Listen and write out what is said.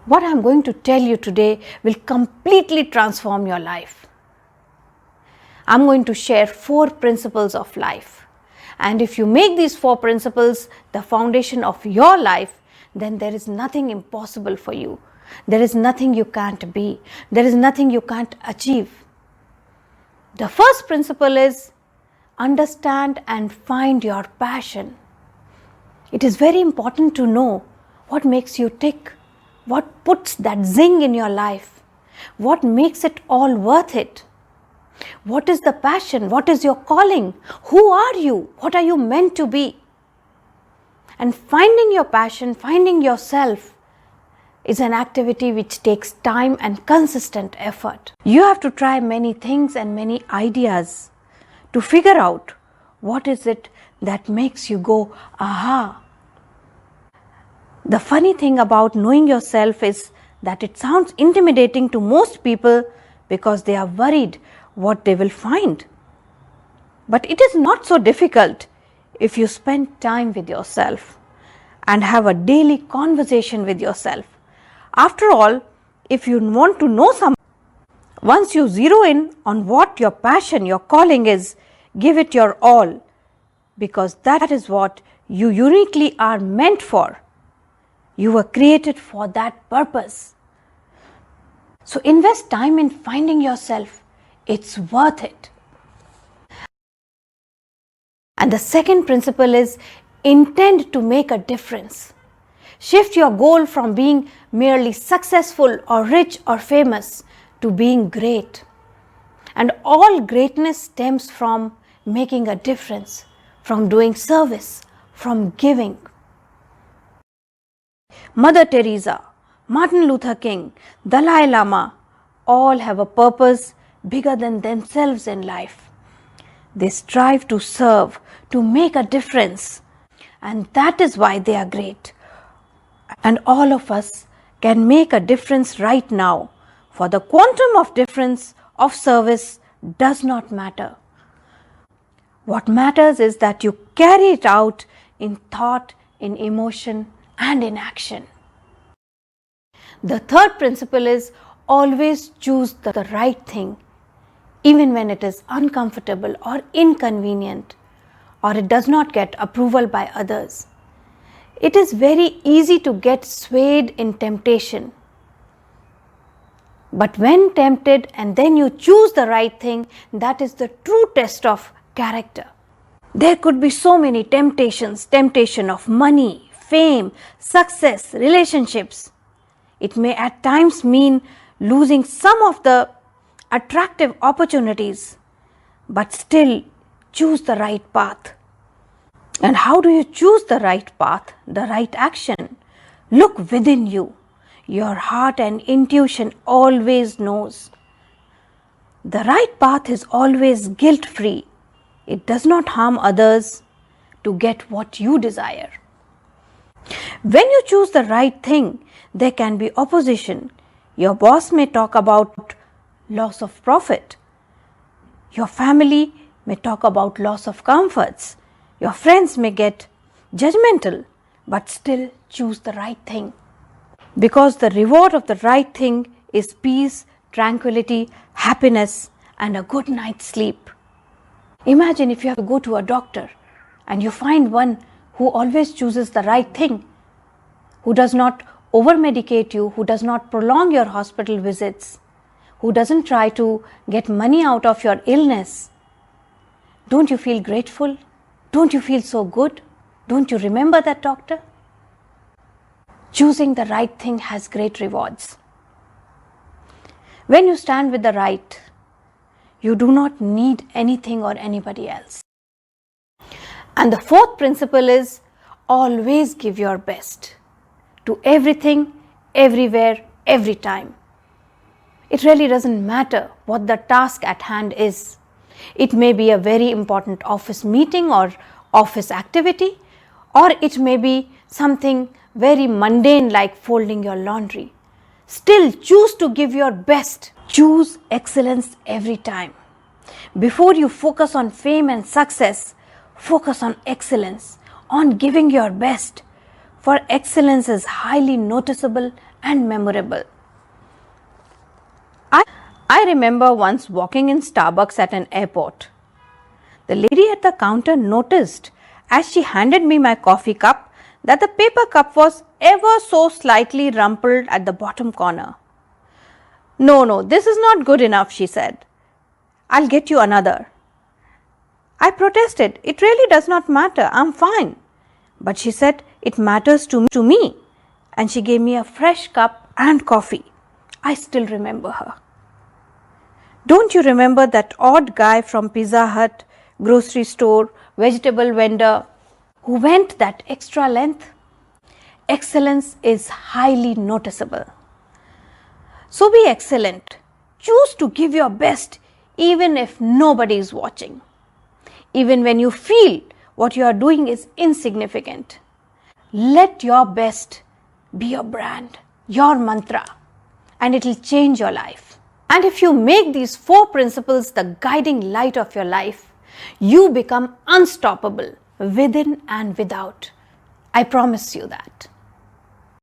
What I'm going to tell you today will completely transform your life. I'm going to share 4 principles of life. And if you make these 4 principles the foundation of your life, then there is nothing impossible for you. There is nothing you can't be. There is nothing you can't achieve. The first principle is understand and find your passion. It is very important to know what makes you tick, what puts that zing in your life, what makes it all worth it. What is the passion? What is your calling? Who are you? What are you meant to be? And finding your passion, finding yourself is an activity which takes time and consistent effort. You have to try many things and many ideas to figure out what is it that makes you go, aha. The funny thing about knowing yourself is that it sounds intimidating to most people because they are worried what they will find. But it is not so difficult if you spend time with yourself and have a daily conversation with yourself. After all, if you want to know something, once you zero in on what your passion, your calling is, give it your all, because that is what you uniquely are meant for. You were created for that purpose. So invest time in finding yourself. It's worth it. And the second principle is intend to make a difference. Shift your goal from being merely successful or rich or famous to being great. And all greatness stems from making a difference, from doing service, from giving. Mother Teresa, Martin Luther King, Dalai Lama, all have a purpose bigger than themselves in life. They strive to serve, to make a difference, and that is why they are great. And all of us can make a difference right now, for the quantum of difference of service does not matter. What matters is that you carry it out in thought, in emotion, and in action. The third principle is always choose the right thing, even when it is uncomfortable or inconvenient, or it does not get approval by others. It is very easy to get swayed in temptation. But when tempted and then you choose the right thing, that is the true test of character. There could be so many temptations, temptation of money, fame, success, relationships. It may at times mean losing some of the attractive opportunities, but still choose the right path. And how do you choose the right path, the right action? Look within you. Your heart and intuition always knows. The right path is always guilt-free. It does not harm others to get what you desire. When you choose the right thing, there can be opposition. Your boss may talk about loss of profit. Your family may talk about loss of comforts. Your friends may get judgmental, but still choose the right thing. Because the reward of the right thing is peace, tranquility, happiness, and a good night's sleep. Imagine if you have to go to a doctor and you find one who always chooses the right thing, who does not over-medicate you, who does not prolong your hospital visits, who doesn't try to get money out of your illness. Don't you feel grateful? Don't you feel so good? Don't you remember that doctor? Choosing the right thing has great rewards. When you stand with the right, you do not need anything or anybody else. And the fourth principle is always give your best to everything, everywhere, every time. It really doesn't matter what the task at hand is. It may be a very important office meeting or office activity, or it may be something very mundane like folding your laundry. Still choose to give your best. Choose excellence every time. Before you focus on fame and success, focus on excellence, on giving your best. for excellence is highly noticeable and memorable. I remember once walking in Starbucks at an airport. The lady at the counter noticed as she handed me my coffee cup that the paper cup was ever so slightly rumpled at the bottom corner. No, this is not good enough, she said. I'll get you another. I protested, it really does not matter, I'm fine. But she said, it matters to me. And she gave me a fresh cup and coffee. I still remember her. Don't you remember that odd guy from Pizza Hut, grocery store, vegetable vendor who went that extra length? Excellence is highly noticeable. So be excellent. Choose to give your best even if nobody is watching. Even when you feel what you are doing is insignificant. Let your best be your brand, your mantra, and it will change your life. And if you make these 4 principles the guiding light of your life, you become unstoppable within and without. I promise you that.